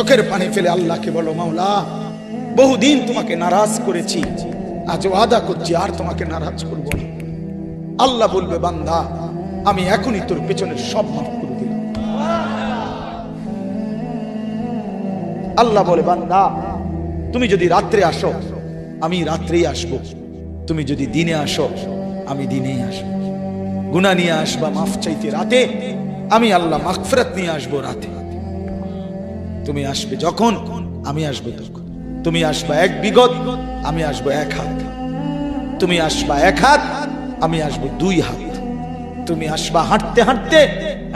চোখের পানি ফেলে আল্লাহকে বলো, মাওলা বহুদিন তোমাকে নারাজ করেছি, আজ ওয়াদা করছি আর তোমাকে নারাজ করব না। আল্লাহ বলবে, বান্দা আমি এখনই তোর পেছনের সব মাফ করে দিলাম। আল্লাহ বলে, বান্দা তুমি যদি রাত্রে আসো আমি রাত্রেই আসবো, তুমি যদি দিনে আসো আমি দিনেই আসবো। গুনাহ নিয়ে আসবা মাফ চাইতে রাতে, আমি আল্লাহ মাগফিরাত নিয়ে আসবো রাতে। তুমি আসবে যখন আমি আসবো তখন। তুমি আসবা 1 বিগত, আমি আসবো 1 হাত। তুমি আসবা 1 হাত, আমি আসবো 2 হাত। তুমি আসবা হাঁটতে হাঁটতে,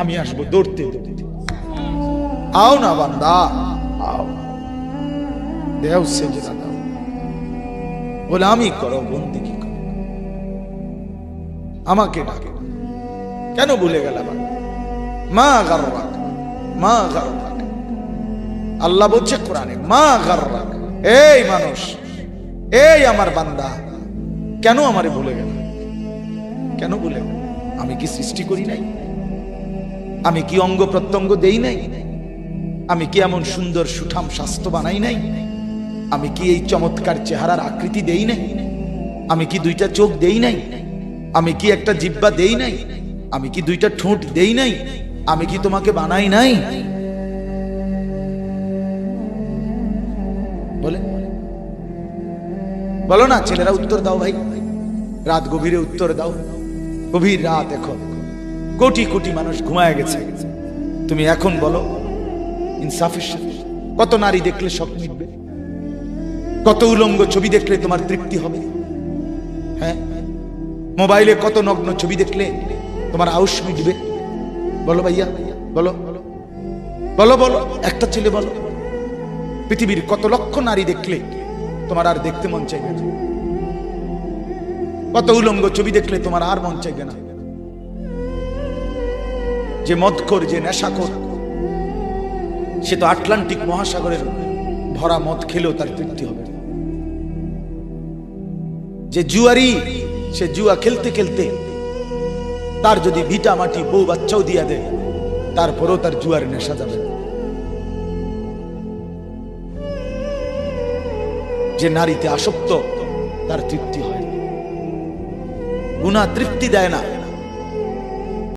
আমি আসবো দৌড়তে দৌড়তে। আও না বান্দা, আও, দেও সেজদা দাও, গোলামি করো, বন্দেগী করো, আমাকে ডাকে। কেন ভুলে গেলাম? মা গাররাক, মা গাররাক। আল্লাহ বলছে কোরআনে, মা গাররাক। এই মানুষ, এই আমার বান্দা, কেন আমারে ভুলে গেল? কেন ভুলে গেল? আমি কি সৃষ্টি করি নাই? আমি কি অঙ্গ প্রত্যঙ্গ দেই নাই? আমি কি এমন সুন্দর সুঠাম স্বাস্থ্য বানাই নাই? আমি কি এই চমৎকার চেহারার আকৃতি দেই নাই? আমি কি 2টা চোখ দেই নাই? আমি কি একটা জিহ্বা দেই নাই? আমি কি 2টা ঠোঁট দেই নাই? আমি কি তোমাকে বানাই নাই? বলে বলো না ছেলেরা, উত্তর দাও ভাই, রাত গভীরে উত্তর দাও। গভীর রাত, এখন কোটি কোটি মানুষ ঘুমায় গেছে, তুমি এখন বলো ইনসাফের সাথে। কত নারী দেখলে শখ মিটবে? কত উলঙ্গ ছবি দেখলে তোমার তৃপ্তি হবে? হ্যাঁ, মোবাইলে কত নগ্ন ছবি দেখলে তোমার আউশ মিটবে? বলো ভাইয়া, বলো বলো বলো, একটা ছেলে বলো। পৃথিবীর কত লক্ষ নারী দেখলে তোমার আর দেখতে মন চাইবে না? কত উলঙ্গ ছবি দেখলে তোমার আর মন চাইবে না? যে মদখোর, যে নেশাখোর, সে তো আটলান্টিক মহাসাগরের ভরা মদ খেলেও তার তৃপ্তি হবে। যে জুয়ারি, সে জুয়া খেলতে খেলতে তার যদি ভিটা মাটি বউ বাচ্চাও দিয়া দেয়, তারপরেও তার জুয়ার নেশা যাবে। যে নারীতে আসক্ত, তার তৃপ্তি হয়। গুনাহ তৃপ্তি দেয় না।